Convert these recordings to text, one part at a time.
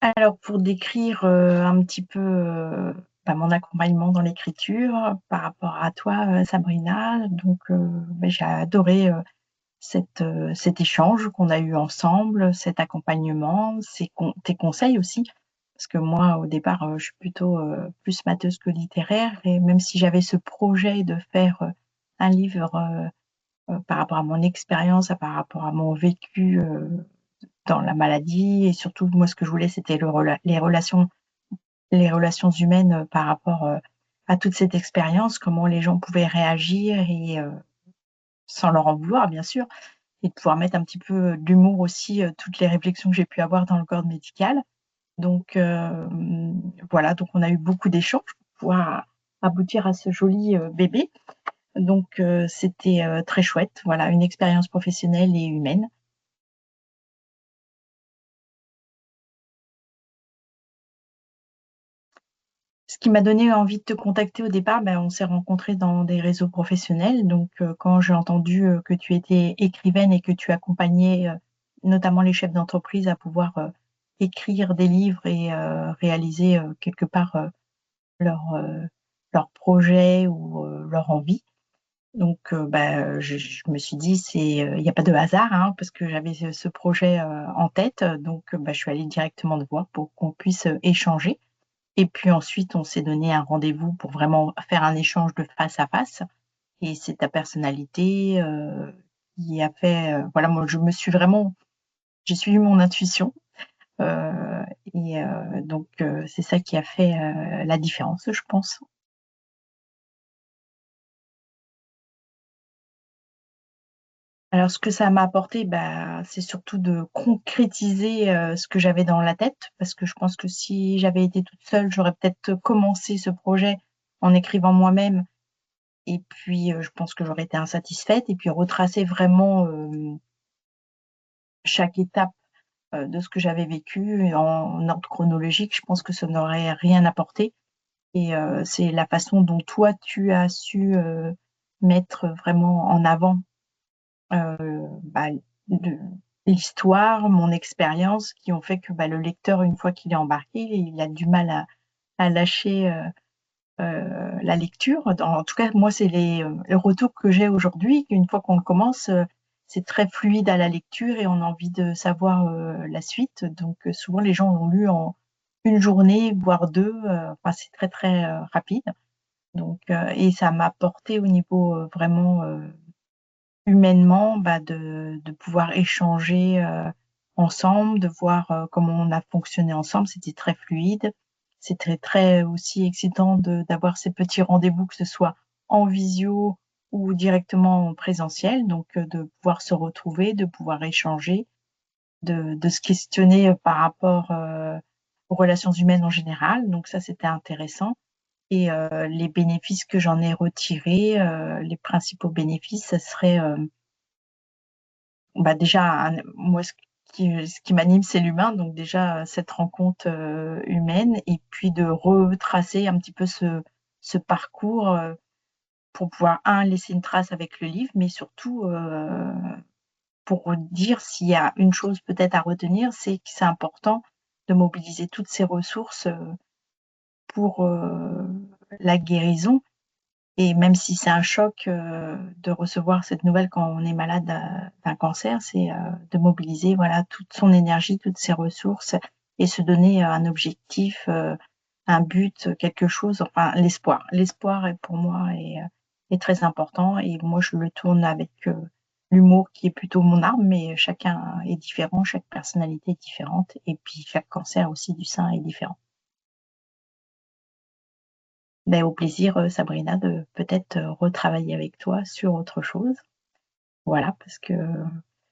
Alors pour décrire, un petit peu, mon accompagnement dans l'écriture par rapport à toi, Sabrina, donc j'ai adoré, cet échange qu'on a eu ensemble, cet accompagnement, tes conseils aussi. Parce que moi, au départ, je suis plutôt, plus matheuse que littéraire et même si j'avais ce projet de faire, un livre, par rapport à mon expérience, par rapport à mon vécu, dans la maladie et surtout moi ce que je voulais c'était les relations humaines par rapport à toute cette expérience, comment les gens pouvaient réagir et sans leur en vouloir bien sûr, et de pouvoir mettre un petit peu d'humour aussi, toutes les réflexions que j'ai pu avoir dans le corps médical. Donc voilà, donc on a eu beaucoup d'échanges pour pouvoir aboutir à ce joli bébé. Donc c'était très chouette, voilà, une expérience professionnelle et humaine. Ce qui m'a donné envie de te contacter au départ, on s'est rencontrés dans des réseaux professionnels. Donc, quand j'ai entendu que tu étais écrivaine et que tu accompagnais notamment les chefs d'entreprise à pouvoir écrire des livres et réaliser quelque part leur, leur projet ou leur envie. Donc, je me suis dit, il n'y a pas de hasard, hein, parce que j'avais ce projet en tête. Donc, je suis allée directement te voir pour qu'on puisse échanger. Et puis ensuite, on s'est donné un rendez-vous pour vraiment faire un échange de face à face. Et c'est ta personnalité qui a fait, voilà, moi j'ai suivi mon intuition. Donc c'est ça qui a fait la différence, je pense. Alors ce que ça m'a apporté, c'est surtout de concrétiser ce que j'avais dans la tête, parce que je pense que si j'avais été toute seule, j'aurais peut-être commencé ce projet en écrivant moi-même. Et puis, je pense que j'aurais été insatisfaite et puis retracer vraiment, chaque étape, de ce que j'avais vécu en ordre chronologique, je pense que ça n'aurait rien apporté et c'est la façon dont toi tu as su, mettre vraiment en avant, bah, de l'histoire, mon expérience qui ont fait que, le lecteur, une fois qu'il est embarqué, il a du mal à lâcher, la lecture. En tout cas, moi, c'est le retour que j'ai aujourd'hui, qu'une fois qu'on le commence, c'est très fluide à la lecture et on a envie de savoir la suite. Donc, souvent, les gens l'ont lu en une journée, voire deux. Enfin, c'est très, très rapide. Donc, et ça m'a apporté au niveau vraiment humainement, de pouvoir échanger ensemble, de voir comment on a fonctionné ensemble. C'était très fluide. C'était très aussi excitant d'avoir ces petits rendez-vous, que ce soit en visio ou directement en présentiel. Donc, de pouvoir se retrouver, de pouvoir échanger, de se questionner par rapport aux relations humaines en général. Donc ça, c'était intéressant. Et les bénéfices que j'en ai retirés, les principaux bénéfices, ça serait déjà, moi, ce qui m'anime, c'est l'humain. Donc déjà, cette rencontre humaine et puis de retracer un petit peu ce parcours pour pouvoir, un, laisser une trace avec le livre, mais surtout pour dire s'il y a une chose peut-être à retenir, c'est que c'est important de mobiliser toutes ces ressources pour la guérison. Et même si c'est un choc de recevoir cette nouvelle quand on est malade d'un cancer, c'est de mobiliser voilà toute son énergie, toutes ses ressources et se donner un objectif, un but, quelque chose, enfin l'espoir. L'espoir est pour moi est très important et moi je le tourne avec l'humour qui est plutôt mon arme, mais chacun est différent, chaque personnalité est différente et puis chaque cancer aussi du sein est différent. Au plaisir, Sabrina, de peut-être retravailler avec toi sur autre chose. Voilà, parce que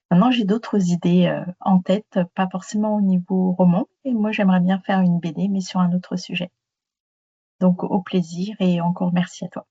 maintenant j'ai d'autres idées en tête, pas forcément au niveau roman, et moi j'aimerais bien faire une BD, mais sur un autre sujet. Donc au plaisir et encore merci à toi.